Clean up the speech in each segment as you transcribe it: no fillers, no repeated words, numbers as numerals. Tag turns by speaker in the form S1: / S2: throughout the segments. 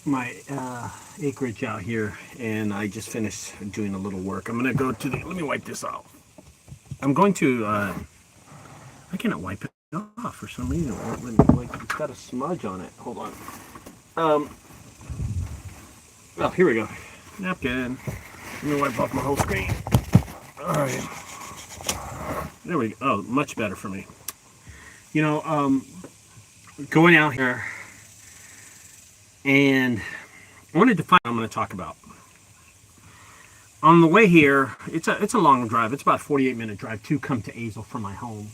S1: my acreage out here, and I just finished doing a little work. I'm gonna go to the. Let me wipe this off. I'm going to. I cannot wipe it off for some reason. Like it's got a smudge on it. Hold on. Oh, here we go. Napkin. Let me wipe off my whole screen. All right. There we go. Oh, much better for me. You know, going out here, and I wanted to find what I'm going to talk about. On the way here, it's a long drive. It's about a 48-minute drive to come to Azle from my home.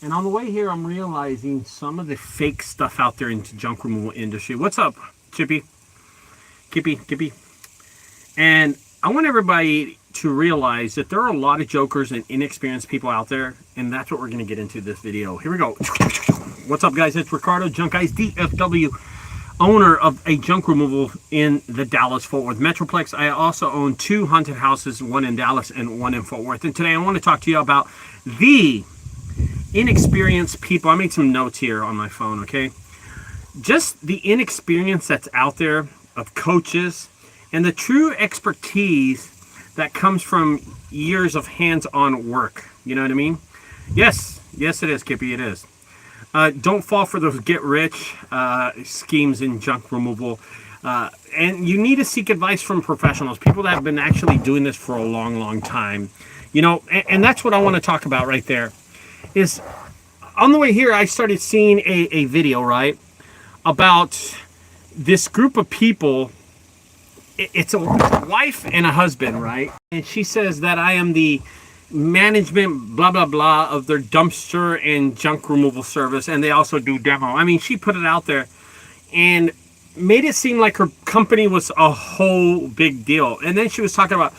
S1: And on the way here, I'm realizing some of the fake stuff out there in the junk removal industry. What's up, Chippy? Kippy? And I want everybody to realize that there are a lot of jokers and inexperienced people out there, and that's what we're going to get into this video. Here we go. What's up, guys? It's Ricardo, junkguysdfw, owner of a junk removal in the Dallas-Fort Worth Metroplex. I also own 2 haunted houses, one in Dallas and one in Fort Worth. And today I want to talk to you about the inexperienced people. I made some notes here on my phone, okay? Just the inexperience that's out there of coaches and the true expertise that comes from years of hands-on work. You know what I mean? Yes, it is, Kippy, it is. Don't fall for those get-rich schemes in junk removal. And you need to seek advice from professionals, people that have been actually doing this for a long, long time. You know, and that's what I want to talk about right there. Is on the way here, I started seeing a video, right, about this group of people. It's a wife and a husband, right? And she says that I am the management, blah, blah, blah, of their dumpster and junk removal service. And they also do demo. I mean, she put it out there and made it seem like her company was a whole big deal. And then she was talking about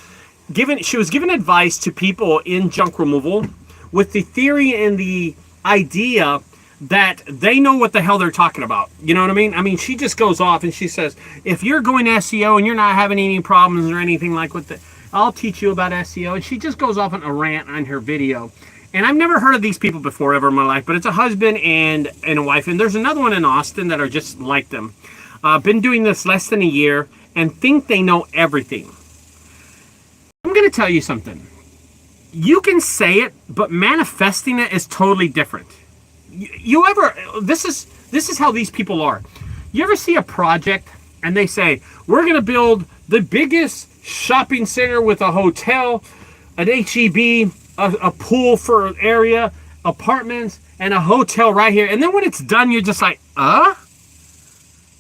S1: she was giving advice to people in junk removal with the theory and the idea that they know what the hell they're talking about. You know what I mean? I mean, she just goes off and she says, if you're going SEO and you're not having any problems or anything like with I'll teach you about SEO. And she just goes off on a rant on her video. And I've never heard of these people before ever in my life, but it's a husband and a wife. And there's another one in Austin that are just like them. Been doing this less than a year and think they know everything. I'm going to tell you something. You can say it, but manifesting it is totally different. You ever, this is how these people are. You ever see a project and they say, we're going to build the biggest shopping center with a hotel, an HEB, a pool for area, apartments, and a hotel right here. And then when it's done, you're just like,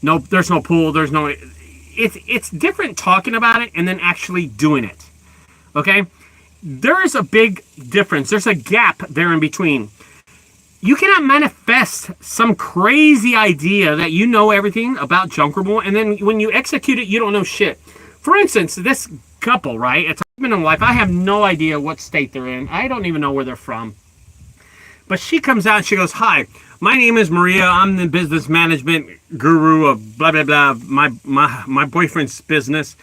S1: no, there's no pool. There's no, it's different talking about it and then actually doing it. Okay. There is a big difference. There's a gap there in between. You cannot manifest some crazy idea that you know everything about junk removal, and then when you execute it, you don't know shit. For instance, this couple, right? It's a husband and wife. I have no idea what state they're in. I don't even know where they're from. But she comes out and she goes, hi, my name is Maria. I'm the business management guru of blah, blah, blah, my boyfriend's business.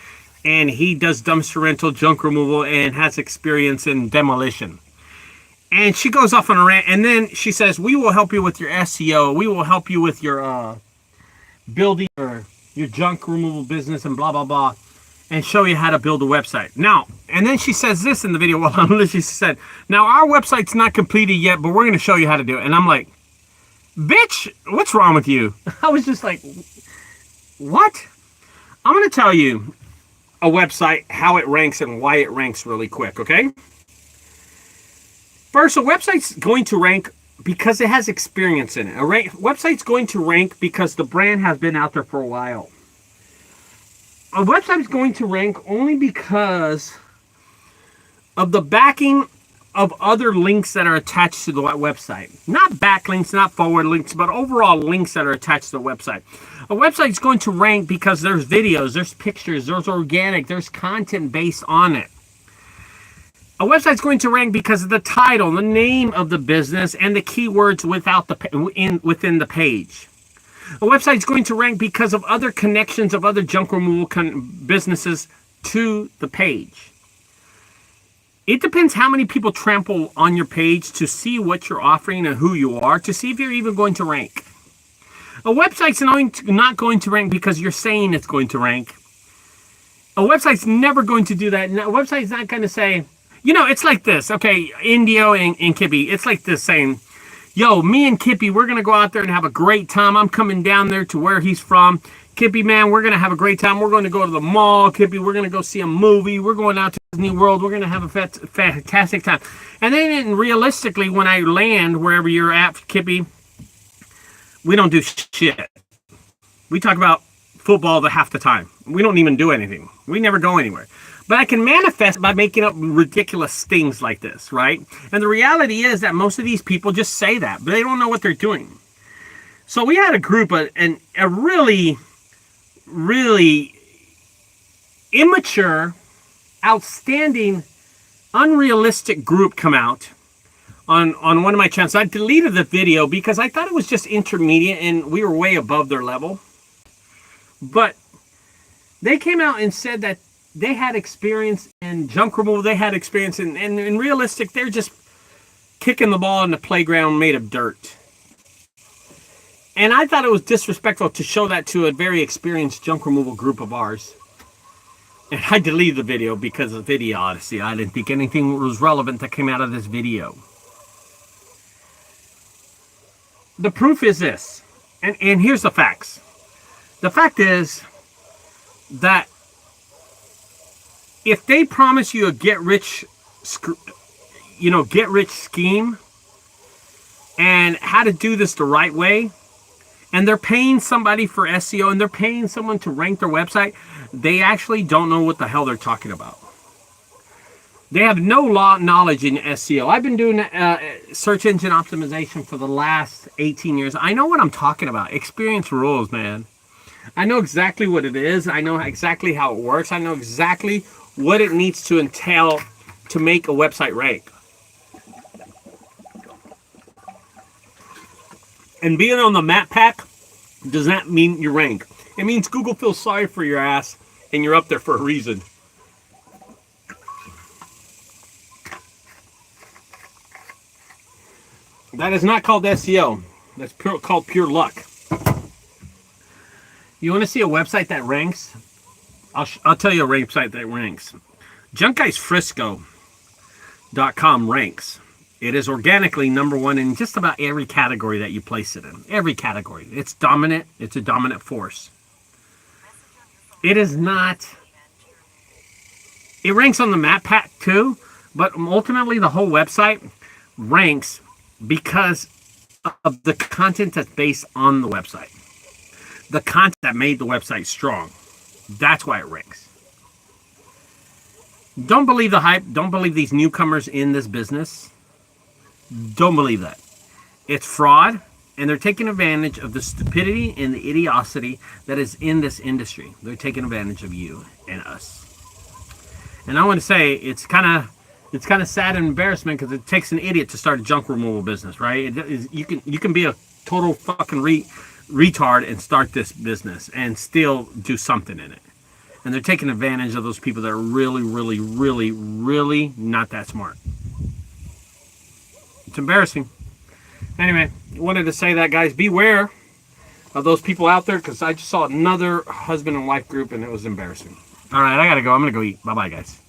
S1: And he does dumpster rental, junk removal, and has experience in demolition. And she goes off on a rant, and then she says, we will help you with your SEO. We will help you with your building or your junk removal business and blah, blah, blah, and show you how to build a website. Now, and then she says this in the video. Well, she said, now our website's not completed yet, but we're going to show you how to do it. And I'm like, bitch, what's wrong with you? I was just like, what? I'm going to tell you a website, how it ranks and why it ranks really quick, okay? First, a website's going to rank because it has experience in it. A website's going to rank because the brand has been out there for a while. A website's going to rank only because of the backing of other links that are attached to the website. Not backlinks, not forward links, but overall links that are attached to the website. A website's going to rank because there's videos, there's pictures, there's organic, there's content based on it. A website's going to rank because of the title, the name of the business, and the keywords within the page. A website's going to rank because of other connections of other junk removal businesses to the page. It depends how many people trample on your page to see what you're offering and who you are, to see if you're even going to rank. A website's not going to rank because you're saying it's going to rank. A website's never going to do that. A website's not going to say, it's like this. Okay, Indio and Kippy, it's like this saying, yo, me and Kippy, we're going to go out there and have a great time. I'm coming down there to where he's from. Kippy, man, we're going to have a great time. We're going to go to the mall. Kippy, we're going to go see a movie. We're going out to Disney World. We're going to have a fantastic time. And then realistically, when I land wherever you're at, Kippy, we don't do shit. We talk about football half the time. We don't even do anything. We never go anywhere. But I can manifest by making up ridiculous things like this, right? And the reality is that most of these people just say that, but they don't know what they're doing. So we had a group, a really, really immature, outstanding, unrealistic group come out on one of my channels. I deleted the video because I thought it was just intermediate and we were way above their level. But they came out and said that they had experience in junk removal. They had experience in realistic. They're just kicking the ball in the playground made of dirt. And I thought it was disrespectful to show that to a very experienced junk removal group of ours. And I deleted the video because of Video Odyssey. I didn't think anything was relevant that came out of this video. The proof is this. And here's the facts. The fact is that if they promise you a get rich scheme and how to do this the right way, and they're paying somebody for SEO and they're paying someone to rank their website, they actually don't know what the hell they're talking about. They have no knowledge in SEO. I've been doing search engine optimization for the last 18 years. I know what I'm talking about. Experience rules, man. I know exactly what it is. I know exactly how it works. I know exactly what it needs to entail to make a website rank. And being on the map pack does not mean you rank. It means Google feels sorry for your ass and you're up there for a reason. That is not called SEO. That's called pure luck. You want to see a website that ranks? I'll tell you a website that ranks. junkguysdfw.com ranks. It is organically #1 in just about every category that you place it in. Every category. It's dominant. It's a dominant force. It is not... It ranks on the map pack too, but ultimately the whole website ranks because of the content that's based on the website. The content that made the website strong. That's why it ranks. Don't believe the hype. Don't believe these newcomers in this business. Don't believe that. It's fraud, and they're taking advantage of the stupidity and the idiocy that is in this industry. They're taking advantage of you and us. And I want to say it's kind of sad and embarrassment because it takes an idiot to start a junk removal business, right? You can be a total fucking retard and start this business and still do something in it. And they're taking advantage of those people that are really, really, really, really not that smart. It's embarrassing. Anyway, I wanted to say that, guys. Beware of those people out there because I just saw another husband and wife group and it was embarrassing. All right, I got to go. I'm going to go eat. Bye-bye, guys.